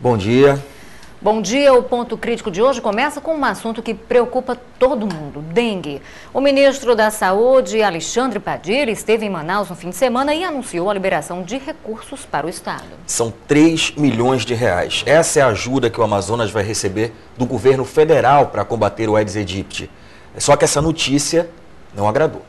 Bom dia. Bom dia, o Ponto Crítico de hoje começa com um assunto que preocupa todo mundo, dengue. O ministro da Saúde, Alexandre Padilha, esteve em Manaus no fim de semana e anunciou a liberação de recursos para o estado. São 3 milhões de reais. Essa é a ajuda que o Amazonas vai receber do governo federal para combater o Aedes aegypti. Só que essa notícia não agradou.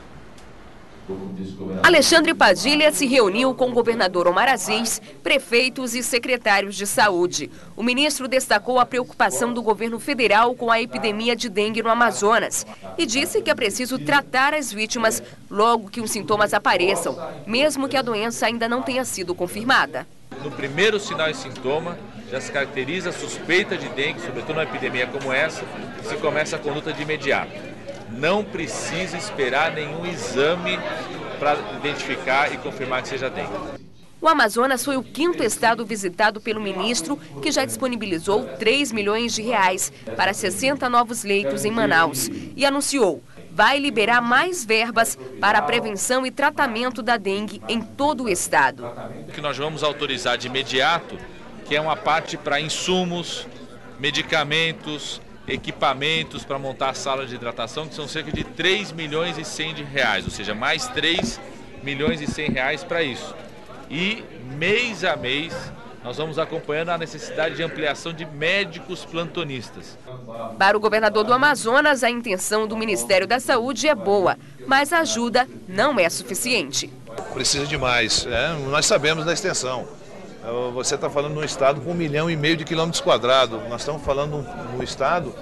Alexandre Padilha se reuniu com o governador Omar Aziz, prefeitos e secretários de saúde. O ministro destacou a preocupação do governo federal com a epidemia de dengue no Amazonas e disse que é preciso tratar as vítimas logo que os sintomas apareçam, mesmo que a doença ainda não tenha sido confirmada. No primeiro sinal e sintoma, já se caracteriza a suspeita de dengue, sobretudo numa epidemia como essa, e se começa a conduta de imediato. Não precisa esperar nenhum exame para identificar e confirmar que seja dengue. O Amazonas foi o 5º estado visitado pelo ministro, que já disponibilizou 3 milhões de reais para 60 novos leitos em Manaus e anunciou vai liberar mais verbas para a prevenção e tratamento da dengue em todo o estado. O que nós vamos autorizar de imediato, que é uma parte para insumos, medicamentos, equipamentos para montar a sala de hidratação, que são cerca de 3 milhões e 100 de reais, ou seja, mais 3 milhões e 100 reais para isso. E mês a mês nós vamos acompanhando a necessidade de ampliação de médicos plantonistas. Para o governador do Amazonas, a intenção do Ministério da Saúde é boa, mas a ajuda não é suficiente. Precisa de mais, nós sabemos da extensão. Você está falando num estado com 1,5 milhão de quilômetros quadrados. Nós estamos falando num estado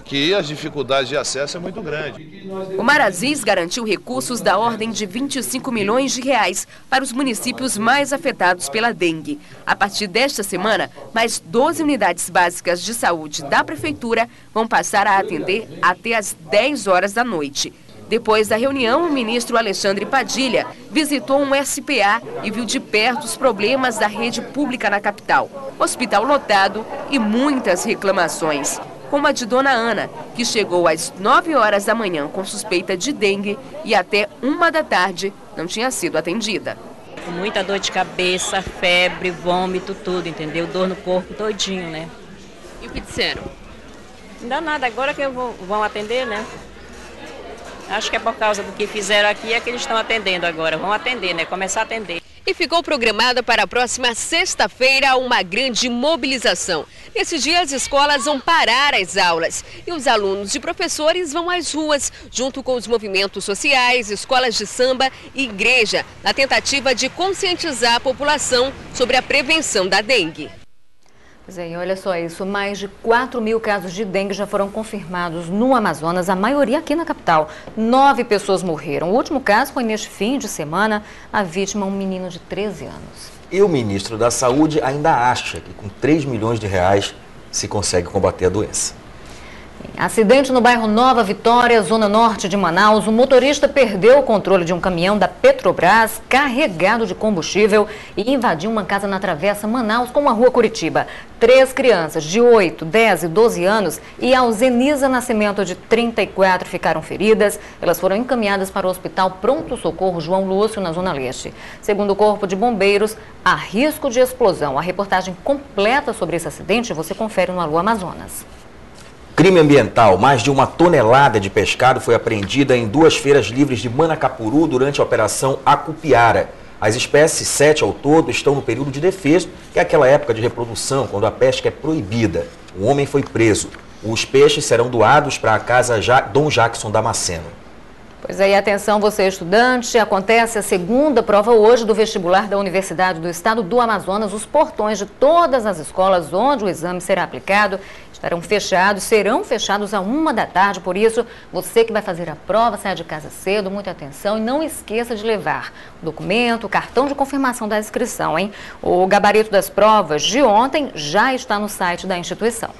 que as dificuldades de acesso é muito grande. Omar Aziz garantiu recursos da ordem de 25 milhões de reais para os municípios mais afetados pela dengue. A partir desta semana, mais 12 unidades básicas de saúde da prefeitura vão passar a atender até às 10 horas da noite. Depois da reunião, o ministro Alexandre Padilha visitou um SPA e viu de perto os problemas da rede pública na capital. Hospital lotado e muitas reclamações, como a de Dona Ana, que chegou às 9 horas da manhã com suspeita de dengue e até 1 da tarde não tinha sido atendida. Com muita dor de cabeça, febre, vômito, tudo, entendeu? Dor no corpo todinho, né? E o que disseram? Não dá nada, agora que vão atender, né? Acho que é por causa do que fizeram aqui é que eles estão atendendo agora. Vão atender, né? Começar a atender. E ficou programada para a próxima sexta-feira uma grande mobilização. Nesse dia, as escolas vão parar as aulas e os alunos e professores vão às ruas, junto com os movimentos sociais, escolas de samba e igreja, na tentativa de conscientizar a população sobre a prevenção da dengue. Pois é, e olha só isso, mais de 4 mil casos de dengue já foram confirmados no Amazonas, a maioria aqui na capital. 9 pessoas morreram. O último caso foi neste fim de semana, a vítima um menino de 13 anos. E o ministro da Saúde ainda acha que com 3 milhões de reais se consegue combater a doença. Acidente no bairro Nova Vitória, zona norte de Manaus. O motorista perdeu o controle de um caminhão da Petrobras carregado de combustível e invadiu uma casa na travessa Manaus com a rua Curitiba. 3 crianças de 8, 10 e 12 anos e a Zenisa Nascimento de 34 ficaram feridas. Elas foram encaminhadas para o Hospital Pronto Socorro João Lúcio, na Zona Leste. Segundo o Corpo de Bombeiros, há risco de explosão. A reportagem completa sobre esse acidente você confere no Alô Amazonas. Crime ambiental. Mais de 1 tonelada de pescado foi apreendida em 2 feiras livres de Manacapuru durante a Operação Acupiara. As espécies, 7 ao todo, estão no período de defeso, que é aquela época de reprodução, quando a pesca é proibida. O homem foi preso. Os peixes serão doados para a Casa Dom Jackson Damasceno. Pois aí, atenção você estudante, acontece a segunda prova hoje do vestibular da Universidade do Estado do Amazonas. Os portões de todas as escolas onde o exame será aplicado serão fechados à 1 da tarde. Por isso, você que vai fazer a prova, saia de casa cedo, muita atenção e não esqueça de levar o documento, o cartão de confirmação da inscrição, hein? O gabarito das provas de ontem já está no site da instituição.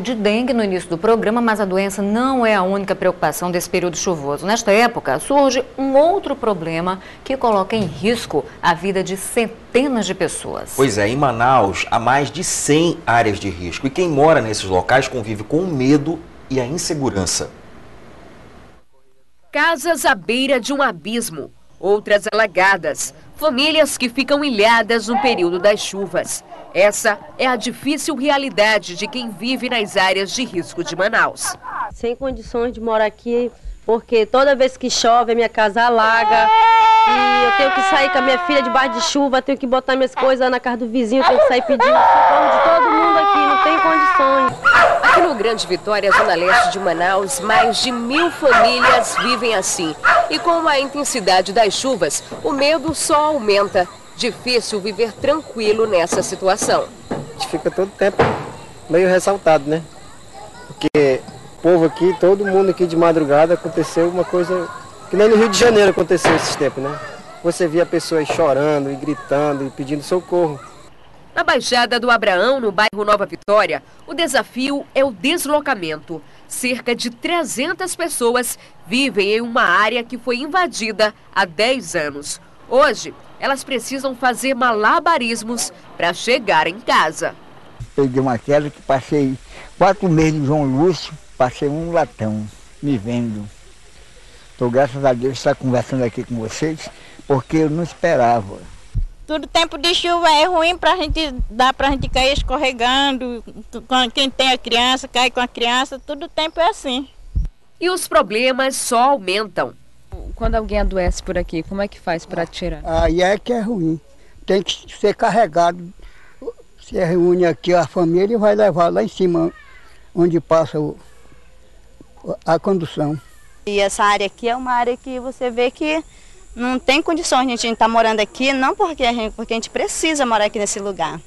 De dengue no início do programa, mas a doença não é a única preocupação desse período chuvoso. Nesta época, surge um outro problema que coloca em risco a vida de centenas de pessoas. Pois é, em Manaus há mais de 100 áreas de risco e quem mora nesses locais convive com o medo e a insegurança. Casas à beira de um abismo, outras alagadas, Famílias que ficam ilhadas no período das chuvas. Essa é a difícil realidade de quem vive nas áreas de risco de Manaus. Sem condições de morar aqui, porque toda vez que chove a minha casa alaga. E eu tenho que sair com a minha filha debaixo de chuva, tenho que botar minhas coisas na casa do vizinho, tenho que sair pedindo socorro de todo mundo aqui, não tem condições. Aqui no Grande Vitória, zona leste de Manaus, mais de 1000 famílias vivem assim. E com a intensidade das chuvas, o medo só aumenta. Difícil viver tranquilo nessa situação. A gente fica todo tempo meio ressaltado, né? Porque o povo aqui, todo mundo aqui de madrugada, aconteceu uma coisa que nem no Rio de Janeiro aconteceu esses tempos, né? Você via pessoas chorando e gritando e pedindo socorro. Na Baixada do Abraão, no bairro Nova Vitória, o desafio é o deslocamento. Cerca de 300 pessoas vivem em uma área que foi invadida há 10 anos. Hoje, elas precisam fazer malabarismos para chegar em casa. Peguei uma queda que passei 4 meses no João Lúcio, passei um latão me vendo. Estou, graças a Deus, estar conversando aqui com vocês, porque eu não esperava. Todo tempo de chuva é ruim para a gente, dá para a gente cair escorregando. Quem tem a criança, cai com a criança, todo tempo é assim. E os problemas só aumentam. Quando alguém adoece por aqui, como é que faz para tirar? Aí é que é ruim. Tem que ser carregado. Se reúne aqui a família e vai levar lá em cima, onde passa a condução. E essa área aqui é uma área que você vê que não tem condições de a gente estar morando aqui, não porque a gente precisa morar aqui nesse lugar.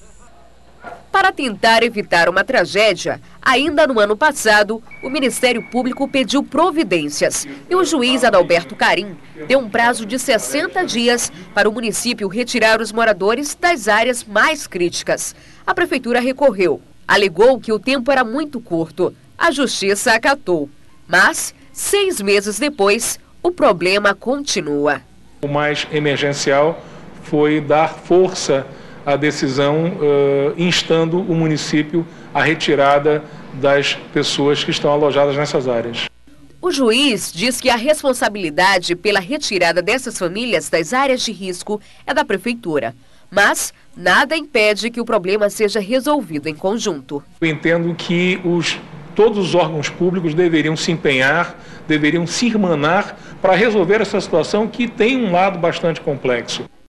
Para tentar evitar uma tragédia, ainda no ano passado, o Ministério Público pediu providências e o juiz Adalberto Carim deu um prazo de 60 dias para o município retirar os moradores das áreas mais críticas. A prefeitura recorreu, alegou que o tempo era muito curto. A justiça acatou, mas 6 meses depois, o problema continua. O mais emergencial foi dar força à decisão, instando o município à retirada das pessoas que estão alojadas nessas áreas. O juiz diz que a responsabilidade pela retirada dessas famílias das áreas de risco é da prefeitura, mas nada impede que o problema seja resolvido em conjunto. Eu entendo que todos os órgãos públicos deveriam se empenhar, deveriam se irmanar para resolver essa situação que tem um lado bastante complexo.